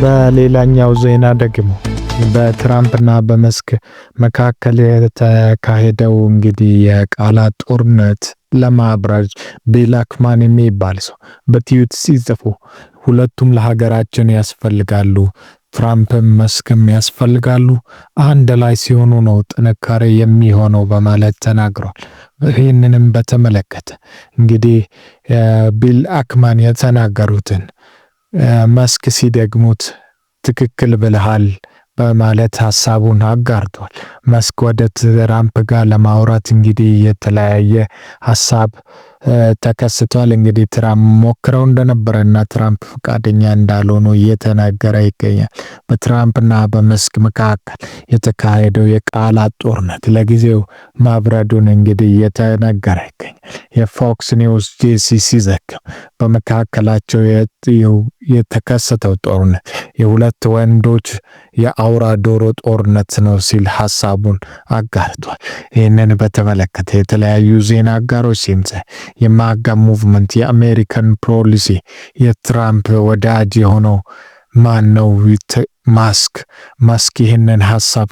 በሌላኛው ዜና ደግሞ በትራምፕና በመስክ መካከል የተካሄደው እንግዲህ የቃላት ጦርነት ለማብራጅ ቢል አክማን የሚባል ሰው በትዊት ሲጽፉ ሁለቱም ለሀገራችን ያስፈልጋሉ፣ ትራምፕም መስክም ያስፈልጋሉ፣ አንድ ላይ ሲሆኑ ነው ጥንካሬ የሚሆነው በማለት ተናግሯል። ይህንንም በተመለከተ እንግዲህ ቢል አክማን የተናገሩትን መስክ ሲደግሙት ትክክል ብለሃል በማለት ሐሳቡን አጋርቷል። መስክ ወደ ትራምፕ ጋር ለማውራት እንግዲህ የተለያየ ሐሳብ ተከስቷል። እንግዲህ ትራምፕ ሞክረው እንደነበረና ትራምፕ ፈቃደኛ እንዳልሆኑ እየተነገረ ይገኛል። በትራምፕና በመስክ መካከል የተካሄደው የቃላት ጦርነት ለጊዜው ማብረዱን እንግዲህ እየተነገረ ይገኛል። የፎክስ ኒውስ ጄሲ ሲዘግብ በመካከላቸው የተከሰተው ጦርነት የሁለት ወንዶች የአውራ ዶሮ ጦርነት ነው ሲል ሐሳቡን አጋርቷል። ይህንን በተመለከተ የተለያዩ ዜና አጋሮች ሲምዘ የማጋ ሙቭመንት የአሜሪካን ፖሊሲ የትራምፕ ወዳጅ የሆነው ማን ነው? ማስክ ይህንን ሐሳብ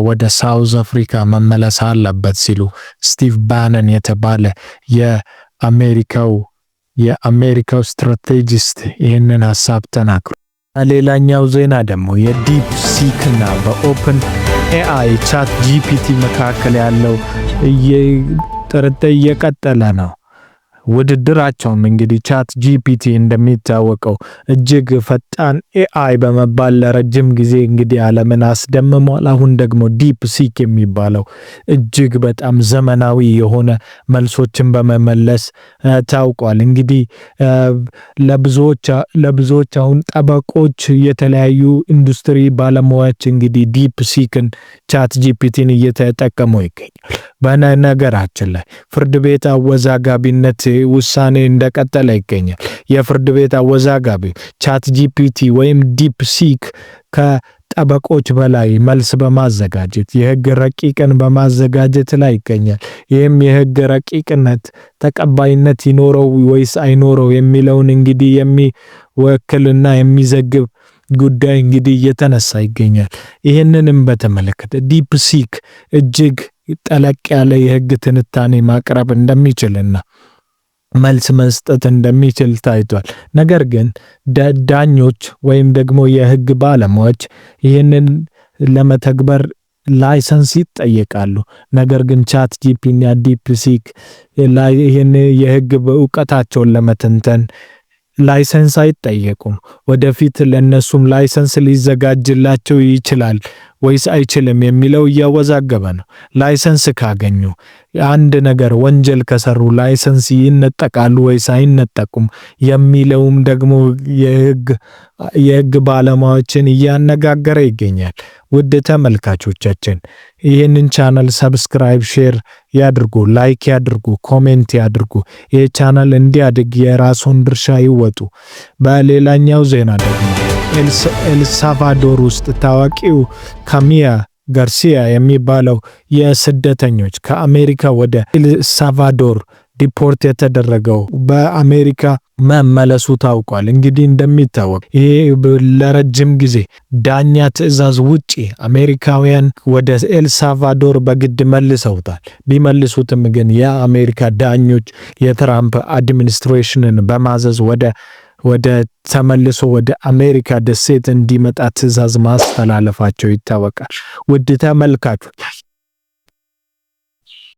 ወደ ሳውዝ አፍሪካ መመለስ አለበት ሲሉ ስቲቭ ባነን የተባለ የአሜሪካው ስትራቴጂስት ይህንን ሐሳብ ተናግሯል። ሌላኛው ዜና ደግሞ የዲፕ ሲክ እና በኦፕን ኤአይ ቻት ጂፒቲ መካከል ያለው ጥርጥር እየቀጠለ ነው። ውድድራቸውም እንግዲህ ቻት ጂፒቲ እንደሚታወቀው እጅግ ፈጣን ኤአይ በመባል ለረጅም ጊዜ እንግዲህ ዓለምን አስደምሟል። አሁን ደግሞ ዲፕ ሲክ የሚባለው እጅግ በጣም ዘመናዊ የሆነ መልሶችን በመመለስ ታውቋል። እንግዲህ ለብዙዎች አሁን ጠበቆች፣ የተለያዩ ኢንዱስትሪ ባለሙያዎች እንግዲህ ዲፕ ሲክን ቻት ጂፒቲን እየተጠቀሙ ይገኛል። በነገራችን ላይ ፍርድ ቤት አወዛጋቢነት ውሳኔ እንደቀጠለ ይገኛል። የፍርድ ቤት አወዛጋቢ ቻት ጂፒቲ ወይም ዲፕ ሲክ ከጠበቆች በላይ መልስ በማዘጋጀት የህግ ረቂቅን በማዘጋጀት ላይ ይገኛል። ይህም የህግ ረቂቅነት ተቀባይነት ይኖረው ወይስ አይኖረው የሚለውን እንግዲህ የሚወክልና የሚዘግብ ጉዳይ እንግዲህ እየተነሳ ይገኛል። ይህንንም በተመለከተ ዲፕ ሲክ እጅግ ጠለቅ ያለ የህግ ትንታኔ ማቅረብ እንደሚችልና መልስ መስጠት እንደሚችል ታይቷል። ነገር ግን ዳኞች ወይም ደግሞ የህግ ባለሙያዎች ይህንን ለመተግበር ላይሰንስ ይጠየቃሉ። ነገር ግን ቻት ጂፒቲ እና ዲፕ ሲክ ይህን የህግ እውቀታቸውን ለመተንተን ላይሰንስ አይጠየቁም። ወደፊት ለነሱም ላይሰንስ ሊዘጋጅላቸው ይችላል ወይስ አይችልም የሚለው እያወዛገበ ነው። ላይሰንስ ካገኙ አንድ ነገር ወንጀል ከሰሩ ላይሰንስ ይነጠቃሉ ወይስ አይነጠቁም የሚለውም ደግሞ የህግ ባለሙያዎችን እያነጋገረ ይገኛል። ውድ ተመልካቾቻችን ይህንን ቻናል ሰብስክራይብ፣ ሼር ያድርጉ፣ ላይክ ያድርጉ፣ ኮሜንት ያድርጉ። ይህ ቻናል እንዲያድግ የራሱን ድርሻ ይወጡ። በሌላኛው ዜና ደግሞ ኤልሳልቫዶር ውስጥ ታዋቂው ካሚያ ጋርሲያ የሚባለው የስደተኞች ከአሜሪካ ወደ ኤልሳልቫዶር ዲፖርት የተደረገው በአሜሪካ መመለሱ ታውቋል። እንግዲህ እንደሚታወቅ ይሄ ለረጅም ጊዜ ዳኛ ትዕዛዝ ውጪ አሜሪካውያን ወደ ኤልሳልቫዶር በግድ መልሰውታል። ቢመልሱትም ግን የአሜሪካ ዳኞች የትራምፕ አድሚኒስትሬሽንን በማዘዝ ወደ ተመልሶ ወደ አሜሪካ ደሴት እንዲመጣ ትዕዛዝ ማስተላለፋቸው ይታወቃል። ውድ ተመልካቾች